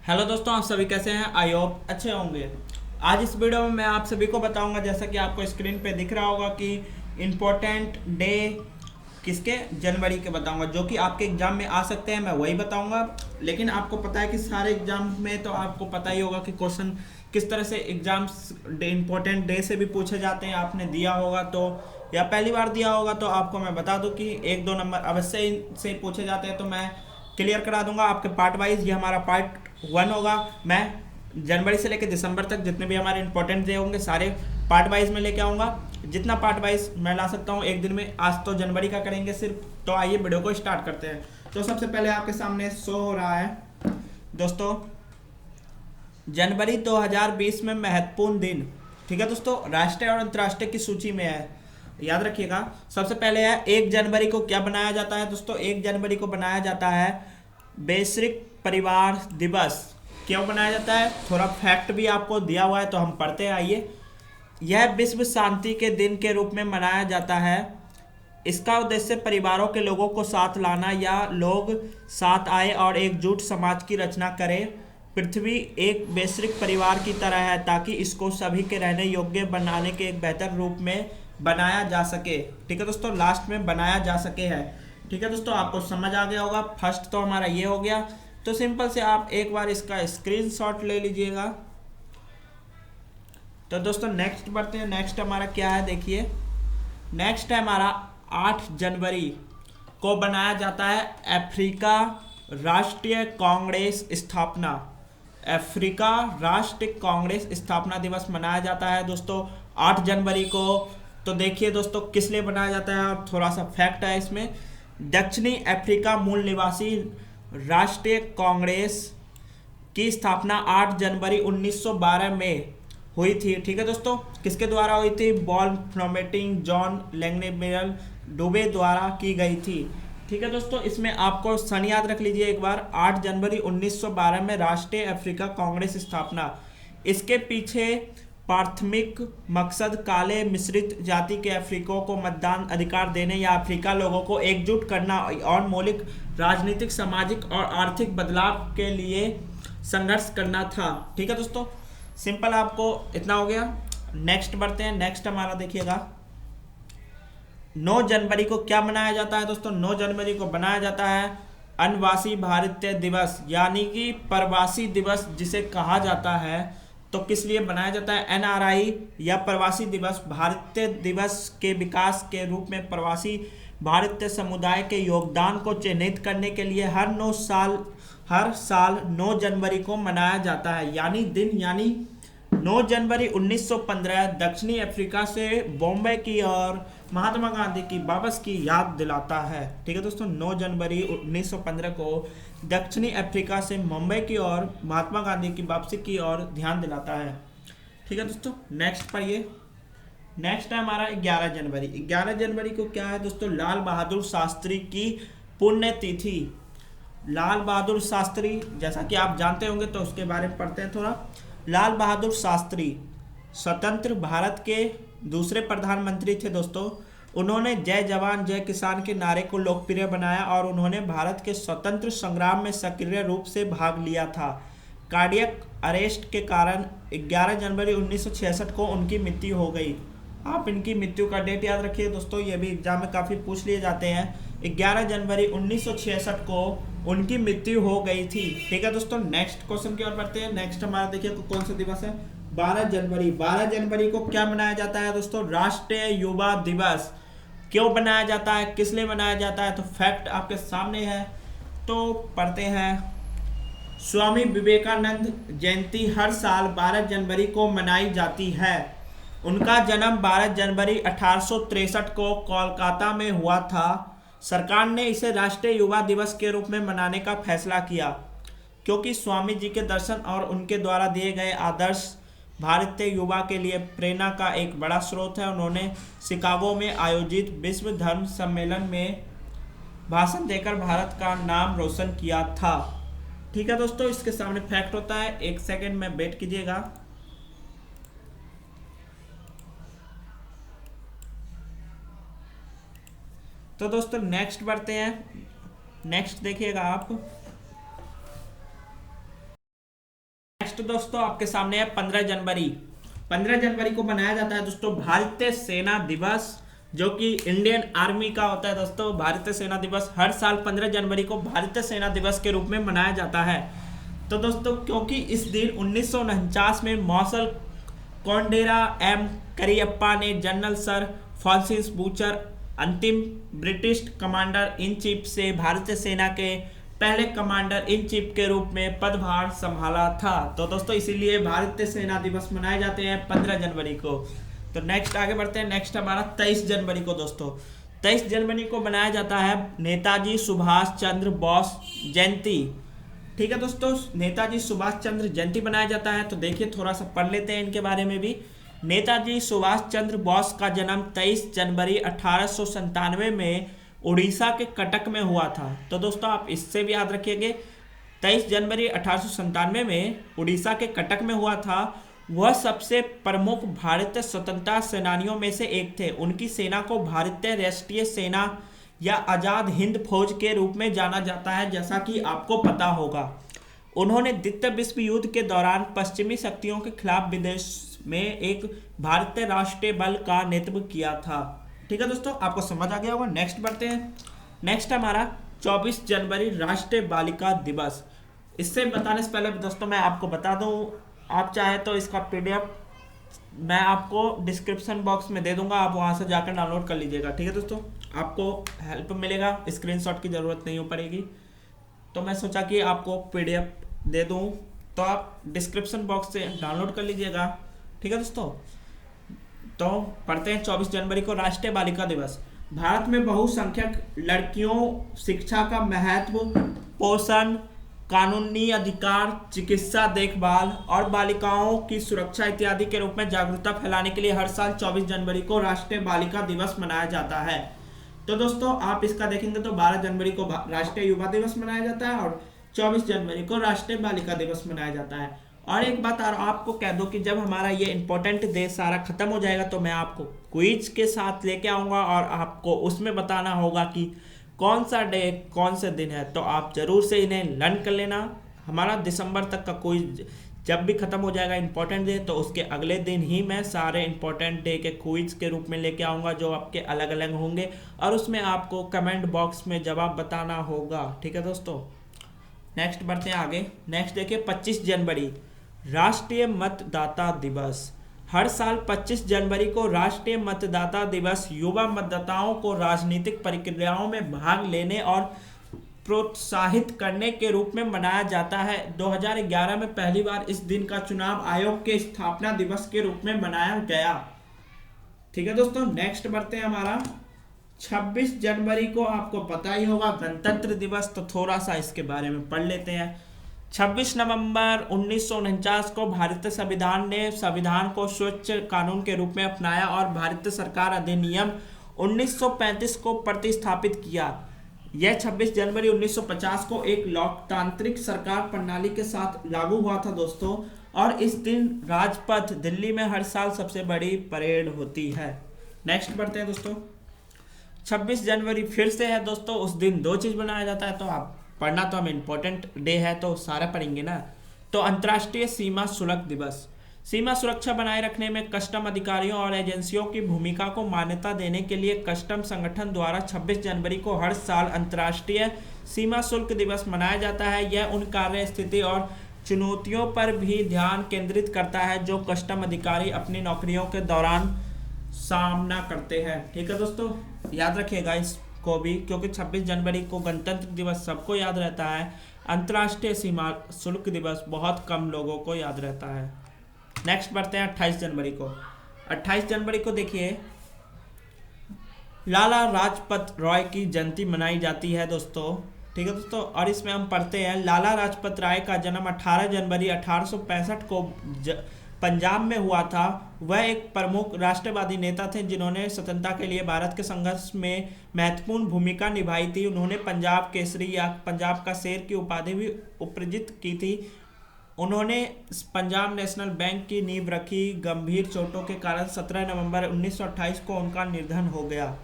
Hello दोस्तों, आप सभी कैसे हैं? आई होप अच्छे होंगे। आज इस वीडियो में मैं आप सभी को बताऊंगा, जैसा कि आपको स्क्रीन पे दिख रहा होगा कि इम्पोर्टेंट डे किसके, जनवरी के बताऊंगा, जो कि आपके एग्जाम में आ सकते हैं। मैं वही बताऊंगा। लेकिन आपको पता है कि सारे एग्जाम में तो आपको पता ही होगा कि क्वेश्चन किस तरह से एग्जाम्स इम्पोर्टेंट डे से भी पूछे जाते हैं। आपने दिया होगा तो, या पहली बार दिया होगा तो आपको मैं बता दूं कि एक दो नंबर अवश्य से पूछे जाते हैं। तो मैं क्लियर करा दूंगा आपके पार्ट वाइज। ये हमारा पार्ट 1 होगा। मैं जनवरी से लेकर दिसंबर तक जितने भी हमारे इंपॉर्टेंट डे होंगे सारे पार्ट वाइज में लेके आऊँगा। जितना पार्ट वाइज मैं ला सकता हूँ एक दिन में। आज तो जनवरी का करेंगे सिर्फ। तो आइए वीडियो को स्टार्ट करते हैं। तो सबसे पहले आपके सामने शो हो रहा है दोस्तों, जनवरी 2020 में महत्वपूर्ण दिन। ठीक है दोस्तों, राष्ट्रीय और अंतर्राष्ट्रीय की सूची में है, याद रखिएगा। सबसे पहले है 1 जनवरी को क्या बनाया जाता है दोस्तों? 1 जनवरी को बनाया जाता है वैश्विक परिवार दिवस। क्यों बनाया जाता है? थोड़ा फैक्ट भी आपको दिया हुआ है तो हम पढ़ते हैं, आइए। यह विश्व शांति के दिन के रूप में मनाया जाता है। इसका उद्देश्य परिवारों के लोगों को साथ लाना या लोग साथ आए और एकजुट समाज की रचना करें। पृथ्वी एक वैश्विक परिवार की तरह है ताकि इसको सभी के रहने योग्य बनाने के एक बेहतर रूप में बनाया जा सके। ठीक है दोस्तों, लास्ट में बनाया जा सके है। ठीक है दोस्तों, आपको समझ आ गया होगा। फर्स्ट तो हमारा ये हो गया। तो सिंपल से आप एक बार इसका स्क्रीनशॉट ले लीजिएगा। तो दोस्तों नेक्स्ट बढ़ते हैं। नेक्स्ट हमारा क्या है देखिए। नेक्स्ट है हमारा 8 जनवरी को बनाया जाता है अफ्रीका राष्ट्रीय कांग्रेस स्थापना। अफ्रीका राष्ट्रीय कांग्रेस स्थापना दिवस मनाया जाता है दोस्तों 8 जनवरी को। तो देखिए दोस्तों किस लिए बनाया जाता है, और थोड़ा सा फैक्ट है इसमें। दक्षिणी अफ्रीका मूल निवासी राष्ट्रीय कांग्रेस की स्थापना 8 जनवरी 1912 में हुई थी। ठीक है दोस्तों, किसके द्वारा हुई थी? बॉल फ्लोमेटिंग जॉन लैंगनेबेरल डुबे द्वारा की गई थी। ठीक है दोस्तों, इसमें आपको सन याद रख लीजिए एक बार। 8 जनवरी 1912 में राष्ट्रीय अफ्रीका कांग्रेस स्थापना। इसके पीछे प्राथमिक मकसद काले मिश्रित जाति के अफ्रीकों को मतदान अधिकार देने या अफ्रीका लोगों को एकजुट करना और मौलिक राजनीतिक, सामाजिक और आर्थिक बदलाव के लिए संघर्ष करना था। ठीक है दोस्तों, सिंपल आपको इतना हो गया। नेक्स्ट बढ़ते हैं। नेक्स्ट हमारा देखिएगा 9 जनवरी को क्या मनाया जाता है दोस्तों? 9 जनवरी को बनाया जाता है अनवासी भारतीय दिवस, यानी कि प्रवासी दिवस जिसे कहा जाता है। तो किस लिए बनाया जाता है? एनआरआई या प्रवासी दिवस, भारतीय दिवस के विकास के रूप में प्रवासी भारतीय समुदाय के योगदान को चिन्हित करने के लिए हर साल 9 जनवरी को मनाया जाता है। यानी 9 जनवरी 1915 दक्षिणी अफ्रीका से बॉम्बे की और महात्मा गांधी की वापस की याद दिलाता है। ठीक है दोस्तों, 9 जनवरी 1915 को दक्षिणी अफ्रीका से मुंबई की और महात्मा गांधी की वापसी की ओर ध्यान दिलाता है। ठीक है दोस्तों, नेक्स्ट पढ़िए। नेक्स्ट है हमारा 11 जनवरी। 11 जनवरी को क्या है दोस्तों? लाल बहादुर शास्त्री की पुण्यतिथि। लाल बहादुर शास्त्री, जैसा कि आप जानते होंगे तो उसके बारे में पढ़ते हैं थोड़ा। लाल बहादुर शास्त्री स्वतंत्र भारत के दूसरे प्रधानमंत्री थे दोस्तों। उन्होंने जय जवान जय किसान के नारे को लोकप्रिय बनाया और उन्होंने भारत के स्वतंत्र संग्राम में सक्रिय रूप से भाग लिया था। कार्डियक अरेस्ट के कारण 11 जनवरी 1966 को उनकी मृत्यु हो गई। आप इनकी मृत्यु का डेट याद रखिए दोस्तों, ये भी एग्जाम में काफ़ी पूछ लिए जाते हैं। 11 जनवरी 1966 को उनकी मृत्यु हो गई थी। ठीक है दोस्तों, नेक्स्ट क्वेश्चन की ओर बढ़ते हैं। नेक्स्ट हमारा देखिए कौन सा दिवस है? 12 जनवरी। 12 जनवरी को क्या मनाया जाता है दोस्तों? राष्ट्रीय युवा दिवस। क्यों बनाया जाता है, किस लिए मनाया जाता है? तो फैक्ट आपके सामने है, तो पढ़ते हैं। स्वामी विवेकानंद जयंती हर साल 12 जनवरी को मनाई जाती है। उनका जन्म 12 जनवरी 1863 को कोलकाता में हुआ था। सरकार ने इसे राष्ट्रीय युवा दिवस के रूप में मनाने का फैसला किया क्योंकि स्वामी जी के दर्शन और उनके द्वारा दिए गए आदर्श भारतीय युवा के लिए प्रेरणा का एक बड़ा स्रोत है। उन्होंने शिकागो में आयोजित विश्व धर्म सम्मेलन में भाषण देकर भारत का नाम रोशन किया था। ठीक है दोस्तों, इसके सामने फैक्ट होता है, एक सेकेंड में वेट कीजिएगा। तो दोस्तों नेक्स्ट बढ़ते हैं। नेक्स्ट देखिएगा आप। नेक्स्ट दोस्तों आपके सामने है 15 जनवरी। 15 जनवरी को मनाया जाता है दोस्तों भारतीय सेना दिवस, जो कि इंडियन आर्मी का होता है दोस्तों। भारतीय सेना दिवस हर साल 15 जनवरी को भारतीय सेना दिवस के रूप में मनाया जाता है। तो दोस्तों क्योंकि इस दिन 1949 में मार्शल कोंडेरा एम करियप्पा ने जनरल सर फ्रांसिस बूचर अंतिम ब्रिटिश कमांडर इन चीफ से भारतीय सेना के पहले कमांडर इन चीफ के रूप में पदभार संभाला था। तो दोस्तों इसीलिए भारतीय सेना दिवस मनाए जाते हैं 15 जनवरी को। तो नेक्स्ट आगे बढ़ते हैं। नेक्स्ट हमारा 23 जनवरी को दोस्तों। 23 जनवरी को मनाया जाता है नेताजी सुभाष चंद्र बोस जयंती। ठीक है दोस्तों, नेताजी सुभाष चंद्र जयंती मनाया जाता है। तो देखिए थोड़ा सा पढ़ लेते हैं इनके बारे में भी। नेताजी सुभाष चंद्र बोस का जन्म 23 जनवरी 1897 में उड़ीसा के कटक में हुआ था। तो दोस्तों आप इससे भी याद रखिएगा, 23 जनवरी 1897 में उड़ीसा के कटक में हुआ था। वह सबसे प्रमुख भारतीय स्वतंत्रता सेनानियों में से एक थे। उनकी सेना को भारतीय राष्ट्रीय सेना या आज़ाद हिंद फौज के रूप में जाना जाता है, जैसा कि आपको पता होगा। उन्होंने द्वितीय विश्व युद्ध के दौरान पश्चिमी शक्तियों के खिलाफ विदेश में एक भारतीय राष्ट्रीय बल का नेतृत्व किया था। ठीक है दोस्तों, आपको समझ आ गया होगा। नेक्स्ट बढ़ते हैं। नेक्स्ट हमारा 24 जनवरी राष्ट्रीय बालिका दिवस। इससे बताने से पहले दोस्तों मैं आपको बता दूं, आप चाहे तो इसका PDF मैं आपको डिस्क्रिप्शन बॉक्स में दे दूंगा, आप वहां से जाकर डाउनलोड कर लीजिएगा। ठीक है दोस्तों, आपको हेल्प मिलेगा, स्क्रीनशॉट की ज़रूरत नहीं हो पड़ेगी। तो मैं सोचा कि आपको PDF दे दूं, तो आप डिस्क्रिप्शन बॉक्स से डाउनलोड कर लीजिएगा। ठीक है दोस्तों, तो पढ़ते हैं 24 जनवरी को राष्ट्रीय बालिका दिवस। भारत में बहुसंख्यक लड़कियों शिक्षा का महत्व, पोषण, कानूनी अधिकार, चिकित्सा देखभाल और बालिकाओं की सुरक्षा इत्यादि के रूप में जागरूकता फैलाने के लिए हर साल 24 जनवरी को राष्ट्रीय बालिका दिवस मनाया जाता है। तो दोस्तों आप इसका देखेंगे तो 12 जनवरी को राष्ट्रीय युवा दिवस मनाया जाता है और 24 जनवरी को राष्ट्रीय बालिका दिवस मनाया जाता है। और एक बात और आपको कह दूं कि जब हमारा ये इंपॉर्टेंट डे सारा खत्म हो जाएगा तो मैं आपको क्विज के साथ लेके आऊँगा और आपको उसमें बताना होगा कि कौन सा डे कौन से दिन है। तो आप ज़रूर से इन्हें लर्न कर लेना। हमारा दिसंबर तक का क्विज जब भी ख़त्म हो जाएगा इंपॉर्टेंट डे, तो उसके अगले दिन ही मैं सारे इंपॉर्टेंट डे के क्विज के रूप में लेके आऊँगा, जो आपके अलग अलग होंगे और उसमें आपको कमेंट बॉक्स में जवाब बताना होगा। ठीक है दोस्तों, नेक्स्ट बढ़ते हैं आगे। नेक्स्ट देखिए 25 जनवरी राष्ट्रीय मतदाता दिवस। हर साल 25 जनवरी को राष्ट्रीय मतदाता दिवस युवा मतदाताओं को राजनीतिक प्रक्रियाओं में भाग लेने और प्रोत्साहित करने के रूप में मनाया जाता है। 2011 में पहली बार इस दिन का चुनाव आयोग के स्थापना दिवस के रूप में मनाया गया। ठीक है दोस्तों, नेक्स्ट बढ़ते हैं हमारा 26 जनवरी को आपको पता ही होगा गणतंत्र दिवस। तो थोड़ा सा इसके बारे में पढ़ लेते हैं। 26 नवंबर 1949 को भारतीय संविधान ने संविधान को स्वच्छ कानून के रूप में अपनाया और भारतीय सरकार अधिनियम 1935 को प्रतिस्थापित किया। यह 26 जनवरी 1950 को एक लोकतांत्रिक सरकार प्रणाली के साथ लागू हुआ था दोस्तों। और इस दिन राजपथ दिल्ली में हर साल सबसे बड़ी परेड होती है। नेक्स्ट बढ़ते हैं दोस्तों। 26 जनवरी फिर से है दोस्तों, उस दिन दो चीज़ बनाया जाता है, तो आप पढ़ना तो हम इम्पोर्टेंट डे है तो सारा पढ़ेंगे ना। तो अंतर्राष्ट्रीय सीमा शुल्क दिवस। सीमा सुरक्षा बनाए रखने में कस्टम अधिकारियों और एजेंसियों की भूमिका को मान्यता देने के लिए कस्टम संगठन द्वारा 26 जनवरी को हर साल अंतर्राष्ट्रीय सीमा शुल्क दिवस मनाया जाता है। यह उन कार्य स्थिति और चुनौतियों पर भी ध्यान केंद्रित करता है जो कस्टम अधिकारी अपनी नौकरियों के दौरान सामना करते हैं। ठीक है दोस्तों, याद रखिएगा इसको भी, क्योंकि 26 जनवरी को गणतंत्र दिवस सबको याद रहता है, अंतर्राष्ट्रीय सीमा शुल्क दिवस बहुत कम लोगों को याद रहता है। नेक्स्ट बढ़ते हैं 28 जनवरी को। 28 जनवरी को देखिए लाला लाजपत राय की जयंती मनाई जाती है दोस्तों। ठीक है दोस्तों, और इसमें हम पढ़ते हैं लाला लाजपत राय का जन्म 18 जनवरी 1865 को पंजाब में हुआ था। वह एक प्रमुख राष्ट्रवादी नेता थे जिन्होंने स्वतंत्रता के लिए भारत के संघर्ष में महत्वपूर्ण भूमिका निभाई थी। उन्होंने पंजाब केसरी या पंजाब का शेर की उपाधि भी अर्जित की थी। उन्होंने पंजाब नेशनल बैंक की नींव रखी। गंभीर चोटों के कारण 17 नवंबर 1928 को उनका निधन हो गया।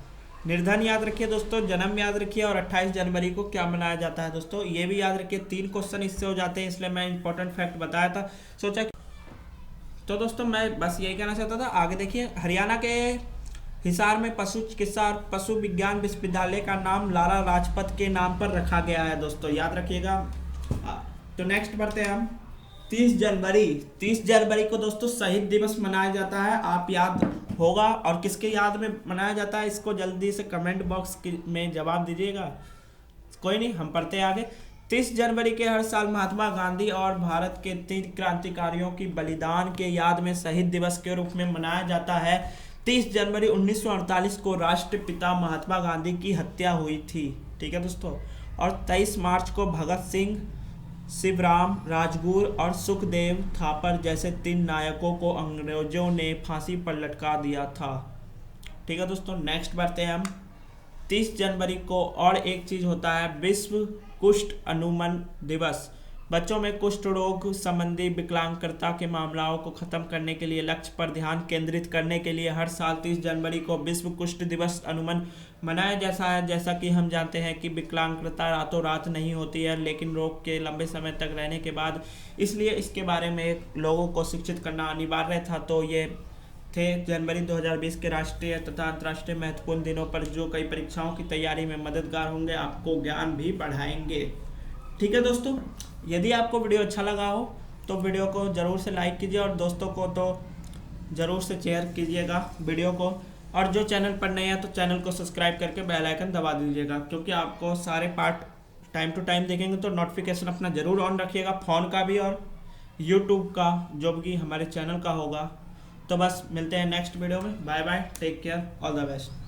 निर्धन याद रखिए दोस्तों, जन्म याद रखिए, और 28 जनवरी को क्या मनाया जाता है दोस्तों ये भी याद रखिए। 3 क्वेश्चन इससे हो जाते हैं, इसलिए मैं इंपॉर्टेंट फैक्ट बताया था, सोचा। तो दोस्तों मैं बस यही कहना चाहता था। आगे देखिए, हरियाणा के हिसार में पशु चिकित्सा और पशु विज्ञान विश्वविद्यालय का नाम लाला लाजपत के नाम पर रखा गया है दोस्तों, याद रखिएगा। तो नेक्स्ट बढ़ते हैं हम। 30 जनवरी को दोस्तों शहीद दिवस मनाया जाता है, आप याद होगा। और किसके याद में मनाया जाता है इसको जल्दी से कमेंट बॉक्स में जवाब दीजिएगा। कोई नहीं, हम पढ़ते हैं आगे। 30 जनवरी के हर साल महात्मा गांधी और भारत के 3 क्रांतिकारियों की बलिदान के याद में शहीद दिवस के रूप में मनाया जाता है। 30 जनवरी 1948 को राष्ट्रपिता महात्मा गांधी की हत्या हुई थी, ठीक है दोस्तों। और 23 मार्च को भगत सिंह, शिवराम राजगुरु और सुखदेव थापर जैसे 3 नायकों को अंग्रेजों ने फांसी पर लटका दिया था, ठीक है दोस्तों। नेक्स्ट बढ़ते हैं हम। 30 जनवरी को और एक चीज़ होता है, विश्व कुष्ठ उन्मूलन दिवस। बच्चों में कुष्ठ रोग संबंधी विकलांगता के मामलों को खत्म करने के लिए लक्ष्य पर ध्यान केंद्रित करने के लिए हर साल 30 जनवरी को विश्व कुष्ठ दिवस उन्मूलन मनाया जाता है। जैसा कि हम जानते हैं कि विकलांगता रातों रात नहीं होती है, लेकिन रोग के लंबे समय तक रहने के बाद, इसलिए इसके बारे में लोगों को शिक्षित करना अनिवार्य था। तो ये थे जनवरी 2020 के राष्ट्रीय तथा अंतर्राष्ट्रीय महत्वपूर्ण दिनों पर, जो कई परीक्षाओं की तैयारी में मददगार होंगे, आपको ज्ञान भी बढ़ाएंगे, ठीक है दोस्तों। यदि आपको वीडियो अच्छा लगा हो तो वीडियो को ज़रूर से लाइक कीजिए, और दोस्तों को तो ज़रूर से शेयर कीजिएगा वीडियो को। और जो चैनल पर नए हैं तो चैनल को सब्सक्राइब करके बेल आइकन दबा दीजिएगा, क्योंकि आपको सारे पार्ट टाइम टू टाइम देखेंगे। तो नोटिफिकेशन अपना ज़रूर ऑन रखिएगा, फ़ोन का भी और यूट्यूब का, जो भी हमारे चैनल का होगा। तो बस मिलते हैं नेक्स्ट वीडियो में। Bye bye, take care, all the best.